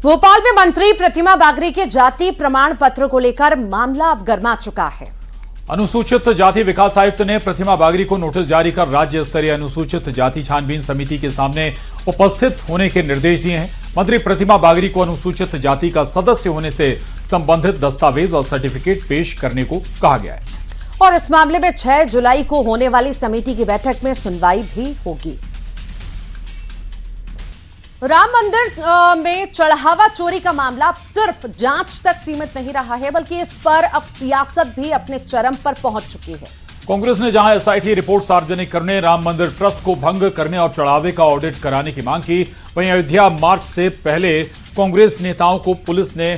भोपाल में मंत्री प्रतिमा बागरी के जाति प्रमाण पत्र को लेकर मामला अब गर्मा चुका है। अनुसूचित जाति विकास आयुक्त ने प्रतिमा बागरी को नोटिस जारी कर राज्य स्तरीय अनुसूचित जाति छानबीन समिति के सामने उपस्थित होने के निर्देश दिए हैं। मंत्री प्रतिमा बागरी को अनुसूचित जाति का सदस्य होने से संबंधित दस्तावेज और सर्टिफिकेट पेश करने को कहा गया है और इस मामले में 6 जुलाई को होने वाली समिति की बैठक में सुनवाई भी होगी। राम मंदिर में चढ़ावा चोरी का मामला अब सिर्फ जांच तक सीमित नहीं रहा है, बल्कि इस पर अब सियासत भी अपने चरम पर पहुंच चुकी है। कांग्रेस ने जहां एसआईटी रिपोर्ट सार्वजनिक करने, राम मंदिर ट्रस्ट को भंग करने और चढ़ावे का ऑडिट कराने की मांग की, वहीं अयोध्या मार्च से पहले कांग्रेस नेताओं को पुलिस ने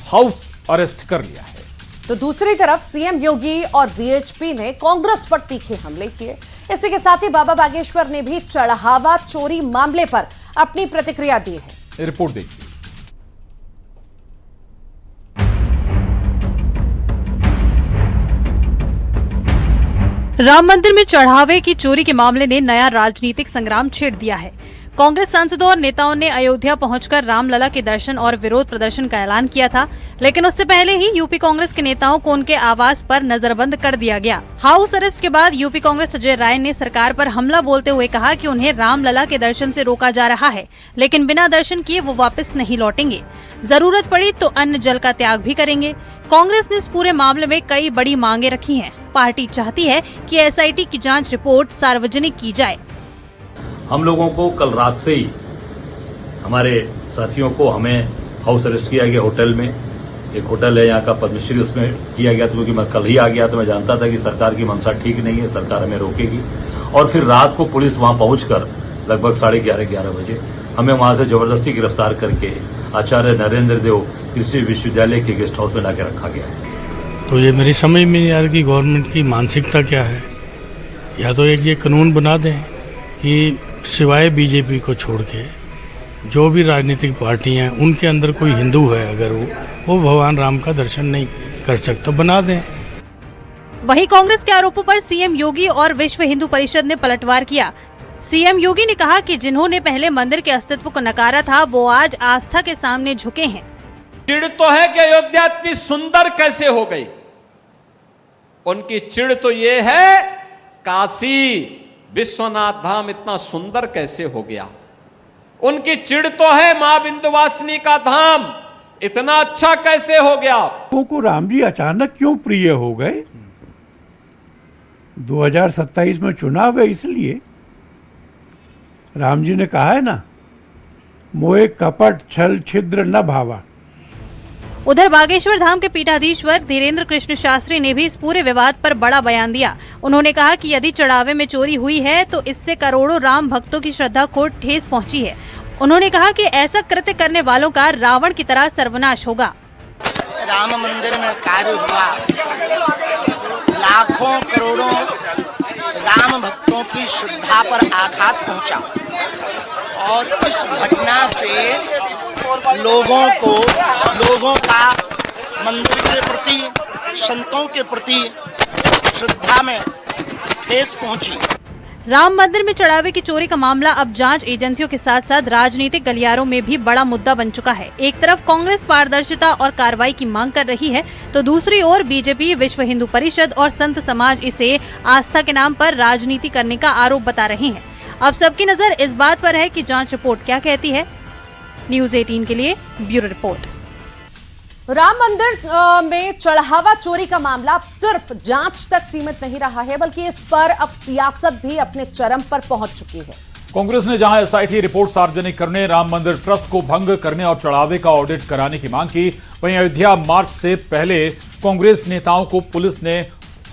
हाउस अरेस्ट कर लिया है। तो दूसरी तरफ सीएम योगी और वीएचपी ने कांग्रेस पर तीखे हमले किए। इसी के साथ ही बाबा बागेश्वर ने भी चढ़ावा चोरी मामले पर अपनी प्रतिक्रिया दी है। रिपोर्ट देखिए। राम मंदिर में चढ़ावे की चोरी के मामले ने नया राजनीतिक संग्राम छेड़ दिया है। कांग्रेस सांसदों और नेताओं ने अयोध्या पहुंचकर रामलला के दर्शन और विरोध प्रदर्शन का ऐलान किया था, लेकिन उससे पहले ही यूपी कांग्रेस के नेताओं को उनके आवास पर नजरबंद कर दिया गया। हाउस अरेस्ट के बाद यूपी कांग्रेस अजय राय ने सरकार पर हमला बोलते हुए कहा कि उन्हें रामलला के दर्शन से रोका जा रहा है, लेकिन बिना दर्शन किए वो वापस नहीं लौटेंगे। जरूरत पड़ी तो अन्न जल का त्याग भी करेंगे। कांग्रेस ने इस पूरे मामले में कई बड़ी मांगे रखी हैं। पार्टी चाहती है कि एसआईटी की जांच रिपोर्ट सार्वजनिक की जाए। हम लोगों को कल रात से ही हमारे साथियों को हमें हाउस अरेस्ट किया गया होटल में। एक होटल है यहाँ का पद्मश्री, उसमें किया गया था क्योंकि मैं कल ही आ गया तो मैं जानता था कि सरकार की मंशा ठीक नहीं है, सरकार हमें रोकेगी। और फिर रात को पुलिस वहां पहुंचकर लगभग 11:30 बजे हमें वहां से जबरदस्ती गिरफ्तार करके आचार्य नरेंद्र देव कृषि विश्वविद्यालय के गेस्ट हाउस में लाके रखा गया। तो ये मेरी समझ में नहीं आ रही कि गवर्नमेंट की मानसिकता क्या है। या तो एक ये कानून बना दें कि सिवाय बीजेपी को छोड़ के जो भी राजनीतिक पार्टियां हैं उनके अंदर कोई हिंदू है अगर वो भगवान राम का दर्शन नहीं कर सकता, बना दें। वहीं कांग्रेस के आरोपों पर सीएम योगी और विश्व हिंदू परिषद ने पलटवार किया। सीएम योगी ने कहा कि जिन्होंने पहले मंदिर के अस्तित्व को नकारा था वो आज आस्था के सामने झुके हैं। चिढ़ तो है कि अयोध्या इतनी सुंदर कैसे हो गई। उनकी चिढ़ तो ये है काशी विश्वनाथ धाम इतना सुंदर कैसे हो गया। उनकी चिढ़ तो है मां विंध्यवासिनी का धाम इतना अच्छा कैसे हो गया। लोगों को राम जी अचानक क्यों प्रिय हो गए? 2027 में चुनाव है, इसलिए राम जी ने कहा है ना, मोहे कपट छल छिद्र न भावा। उधर बागेश्वर धाम के पीठाधीश्वर धीरेन्द्र कृष्ण शास्त्री ने भी इस पूरे विवाद पर बड़ा बयान दिया। उन्होंने कहा कि यदि चढ़ावे में चोरी हुई है तो इससे करोड़ों राम भक्तों की श्रद्धा को ठेस पहुंची है। उन्होंने कहा कि ऐसा कृत्य करने वालों का रावण की तरह सर्वनाश होगा। राम मंदिर में कार्य हुआ, लाखों करोड़ों राम भक्तों की श्रद्धा पर आघात पहुंचा और इस घटना से लोगों का मंदिर के प्रति, संतों के प्रति श्रद्धा में ठेस पहुंची। राम मंदिर में चढ़ावे की चोरी का मामला अब जांच एजेंसियों के साथ साथ राजनीतिक गलियारों में भी बड़ा मुद्दा बन चुका है। एक तरफ कांग्रेस पारदर्शिता और कार्रवाई की मांग कर रही है, तो दूसरी ओर बीजेपी, विश्व हिंदू परिषद और संत समाज इसे आस्था के नाम पर राजनीति करने का आरोप बता रहे हैं। अब सबकी नजर इस बात पर है कि जांच रिपोर्ट क्या कहती है। न्यूज़ 18 के लिए ब्यूरो रिपोर्ट। राम मंदिर में चढ़ावा चोरी का मामला अब सिर्फ जांच तक सीमित नहीं रहा है, बल्कि इस पर अब सियासत भी अपने चरम पर पहुंच चुकी है। कांग्रेस ने जहां एसआईटी रिपोर्ट सार्वजनिक करने, राम मंदिर ट्रस्ट को भंग करने और चढ़ावे का ऑडिट कराने की मांग की, वहीं अयोध्या मार्च से पहले कांग्रेस नेताओं को पुलिस ने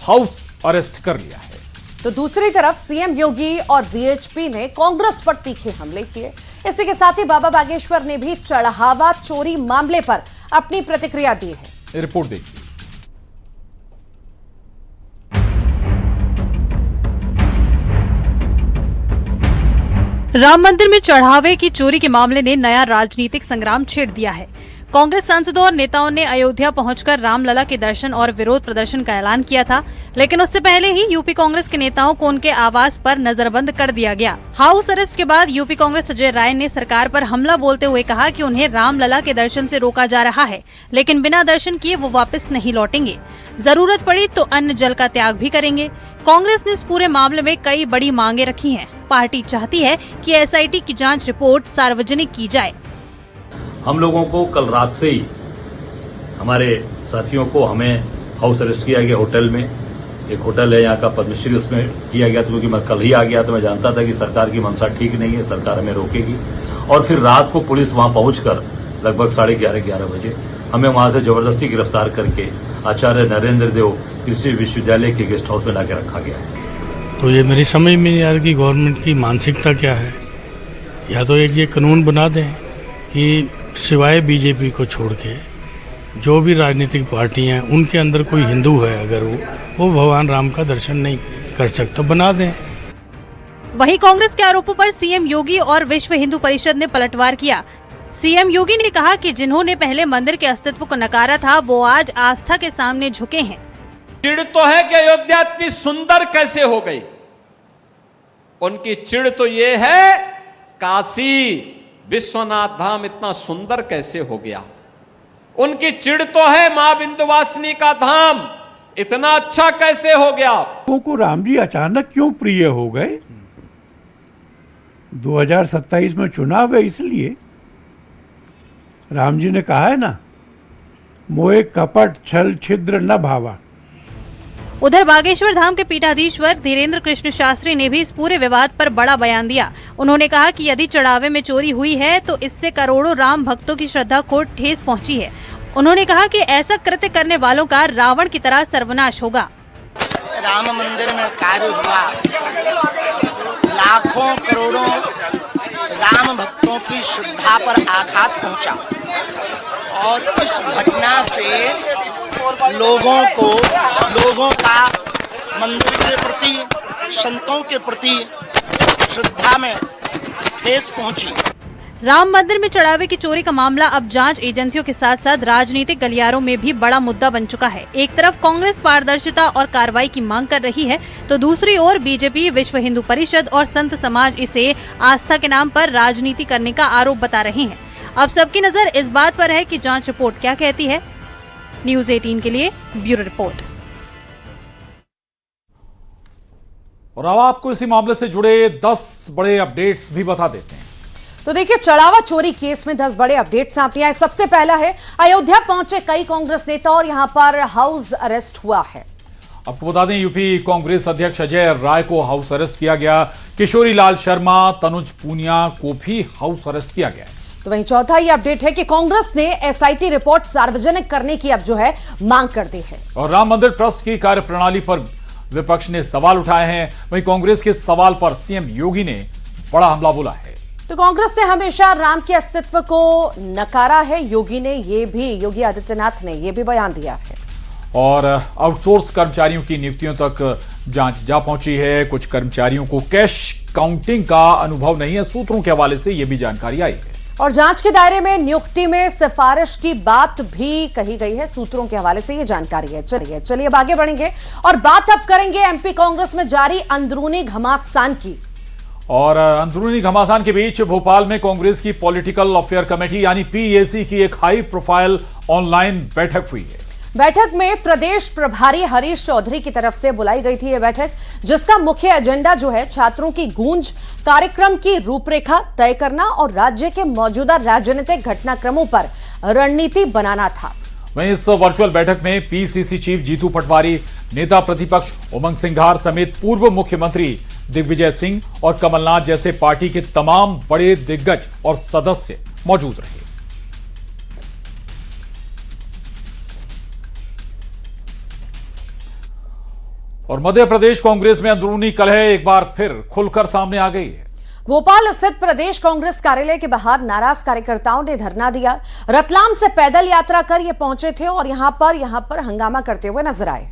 हाउस अरेस्ट कर लिया है। तो दूसरी तरफ सीएम योगी और वीएचपी ने कांग्रेस पर तीखे हमले किए। इसी के साथ ही बाबा बागेश्वर ने भी चढ़ावा चोरी मामले पर अपनी प्रतिक्रिया दी है। रिपोर्ट देखिए। राम मंदिर में चढ़ावे की चोरी के मामले ने नया राजनीतिक संग्राम छेड़ दिया है। कांग्रेस सांसदों और नेताओं ने अयोध्या पहुंचकर रामलला के दर्शन और विरोध प्रदर्शन का ऐलान किया था, लेकिन उससे पहले ही यूपी कांग्रेस के नेताओं को उनके आवास पर नजरबंद कर दिया गया। हाउस अरेस्ट के बाद यूपी कांग्रेस अजय राय ने सरकार पर हमला बोलते हुए कहा कि उन्हें रामलला के दर्शन से रोका जा रहा है, लेकिन बिना दर्शन किए वो वापस नहीं लौटेंगे। जरूरत पड़ी तो अन्न जल का त्याग भी करेंगे। कांग्रेस ने इस पूरे मामले में कई बड़ी मांगे रखी हैं। पार्टी चाहती है कि एसआईटी की जांच रिपोर्ट सार्वजनिक की जाए। हम लोगों को कल रात से ही हमारे साथियों को हमें हाउस अरेस्ट किया गया होटल में। एक होटल है यहाँ का पद्मश्री, उसमें किया गया था क्योंकि मैं कल ही आ गया तो मैं जानता था कि सरकार की मंशा ठीक नहीं है, सरकार हमें रोकेगी। और फिर रात को पुलिस वहां पहुंचकर लगभग 11:30 बजे हमें वहां से जबरदस्ती गिरफ्तार करके आचार्य नरेंद्र देव कृषि विश्वविद्यालय के गेस्ट हाउस में लाके रखा गया है। तो ये मेरी समझ में नहीं आ रही कि गवर्नमेंट की मानसिकता क्या है। या तो एक ये कानून बना दें कि सिवाय बीजेपी को छोड़ के जो भी राजनीतिक पार्टी हैं उनके अंदर कोई हिंदू है अगर वो भगवान राम का दर्शन नहीं कर सकता, बना दें। वहीं कांग्रेस के आरोपों पर सीएम योगी और विश्व हिंदू परिषद ने पलटवार किया। सीएम योगी ने कहा कि जिन्होंने पहले मंदिर के अस्तित्व को नकारा था वो आज आस्था के सामने झुके हैं। चिड़ तो है कि अयोध्या इतनी सुंदर कैसे हो गई। उनकी चिड़ तो ये है काशी विश्वनाथ धाम इतना सुंदर कैसे हो गया। उनकी चिड़ तो है मां विंध्यवासिनी का धाम इतना अच्छा कैसे हो गया। लोगों को राम जी अचानक क्यों प्रिय हो गए? 2027 में चुनाव है, इसलिए राम जी ने कहा है ना, मोहे कपट छल छिद्र न भावा। उधर बागेश्वर धाम के पीठाधीश्वर धीरेन्द्र कृष्ण शास्त्री ने भी इस पूरे विवाद पर बड़ा बयान दिया। उन्होंने कहा कि यदि चढ़ावे में चोरी हुई है तो इससे करोड़ों राम भक्तों की श्रद्धा को ठेस पहुंची है। उन्होंने कहा कि ऐसा कृत्य करने वालों का रावण की तरह सर्वनाश होगा। राम मंदिर में कार्य हुआ, लाखों करोड़ों राम भक्तों की श्रद्धा पर आघात पहुंचा और इस घटना से लोगों का मंदिर के प्रति, संतों के प्रति श्रद्धा में ठेस पहुंची। राम मंदिर में चढ़ावे की चोरी का मामला अब जांच एजेंसियों के साथ साथ राजनीतिक गलियारों में भी बड़ा मुद्दा बन चुका है। एक तरफ कांग्रेस पारदर्शिता और कार्रवाई की मांग कर रही है तो दूसरी ओर बीजेपी, विश्व हिंदू परिषद और संत समाज इसे आस्था के नाम पर राजनीति करने का आरोप बता रहे हैं। अब सबकी नजर इस बात पर है कि जांच रिपोर्ट क्या कहती है। न्यूज़ 18 के लिए ब्यूरो रिपोर्ट। और अब आपको इसी मामले से जुड़े 10 बड़े अपडेट्स भी बता देते हैं। तो देखिए, चढ़ावा चोरी केस में 10 बड़े अपडेट सामने आए। सबसे पहला है, अयोध्या पहुंचे कई कांग्रेस नेता और यहां पर हाउस अरेस्ट हुआ है। आपको बता दें, यूपी कांग्रेस अध्यक्ष अजय राय को हाउस अरेस्ट किया गया। किशोरी लाल शर्मा, तनुज पूनिया को भी हाउस अरेस्ट किया गया। तो वहीं चौथा ये अपडेट है कि कांग्रेस ने एसआईटी रिपोर्ट सार्वजनिक करने की अब जो है मांग कर दी है। और राम मंदिर ट्रस्ट की कार्यप्रणाली पर विपक्ष ने सवाल उठाए हैं। वहीं कांग्रेस के सवाल पर सीएम योगी ने बड़ा हमला बोला है। तो कांग्रेस ने हमेशा राम के अस्तित्व को नकारा है। योगी आदित्यनाथ ने ये भी बयान दिया है। और आउटसोर्स कर्मचारियों की नियुक्तियों तक जांच जा पहुंची है। कुछ कर्मचारियों को कैश काउंटिंग का अनुभव नहीं है, सूत्रों के हवाले से यह भी जानकारी आई है। और जांच के दायरे में नियुक्ति में सिफारिश की बात भी कही गई है, सूत्रों के हवाले से ये जानकारी है। चलिए अब आगे बढ़ेंगे और बात अब करेंगे एमपी कांग्रेस में जारी अंदरूनी घमासान की। और अंदरूनी घमासान के बीच भोपाल में कांग्रेस की पॉलिटिकल अफेयर कमेटी यानी पीएसी की एक हाई प्रोफाइल ऑनलाइन बैठक हुई है। बैठक में प्रदेश प्रभारी हरीश चौधरी की तरफ से बुलाई गई थी यह बैठक, जिसका मुख्य एजेंडा जो है छात्रों की गूंज, कार्यक्रम की रूपरेखा तय करना और राज्य के मौजूदा राजनीतिक घटनाक्रमों पर रणनीति बनाना था। वहीं इस वर्चुअल बैठक में पीसीसी चीफ जीतू पटवारी, नेता प्रतिपक्ष उमंग सिंघार समेत पूर्व मुख्यमंत्री दिग्विजय सिंह और कमलनाथ जैसे पार्टी के तमाम बड़े दिग्गज और सदस्य मौजूद रहे। और मध्य प्रदेश कांग्रेस में अंदरूनी कलह एक बार फिर खुलकर सामने आ गई है। भोपाल स्थित प्रदेश कांग्रेस कार्यालय के बाहर नाराज कार्यकर्ताओं ने धरना दिया। रतलाम से पैदल यात्रा कर ये पहुंचे थे और यहां पर हंगामा करते हुए नजर आए।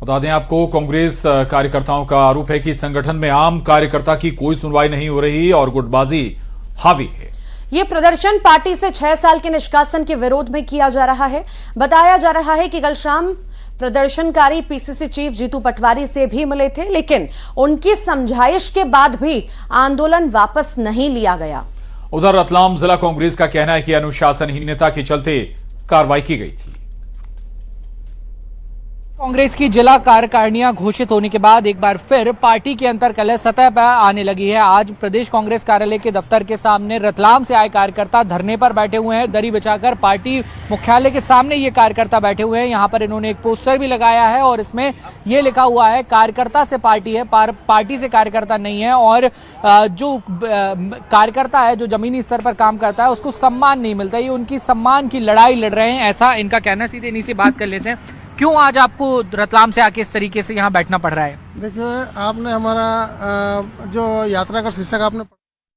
बता दें आपको, कांग्रेस कार्यकर्ताओं का आरोप है कि संगठन में आम कार्यकर्ता की कोई सुनवाई नहीं हो रही और गुटबाजी हावी है। ये प्रदर्शन पार्टी से 6 साल के निष्कासन के विरोध में किया जा रहा है। बताया जा रहा है कि कल शाम प्रदर्शनकारी पीसीसी चीफ जीतू पटवारी से भी मिले थे, लेकिन उनकी समझाइश के बाद भी आंदोलन वापस नहीं लिया गया। उधर रतलाम जिला कांग्रेस का कहना है कि अनुशासनहीनता के चलते कार्रवाई की गई थी। कांग्रेस की जिला कार्यकारिणियां घोषित होने के बाद एक बार फिर पार्टी के अंतर्कलह सतह पर आने लगी है। आज प्रदेश कांग्रेस कार्यालय के दफ्तर के सामने रतलाम से आए कार्यकर्ता धरने पर बैठे हुए हैं। दरी बिछाकर पार्टी मुख्यालय के सामने ये कार्यकर्ता बैठे हुए हैं। यहाँ पर इन्होंने एक पोस्टर भी लगाया है और इसमें ये लिखा हुआ है, कार्यकर्ता से पार्टी है, पार्टी से कार्यकर्ता नहीं है। और जो कार्यकर्ता है, जो जमीनी स्तर पर काम करता है, उसको सम्मान नहीं मिलता। ये उनकी सम्मान की लड़ाई लड़ रहे हैं, ऐसा इनका कहना। सीधे इन्हीं से बात कर लेते हैं। क्यों आज आपको रतलाम से आके इस तरीके से यहाँ बैठना पड़ रहा है? देखिए, आपने हमारा जो यात्रा का शीर्षक आपने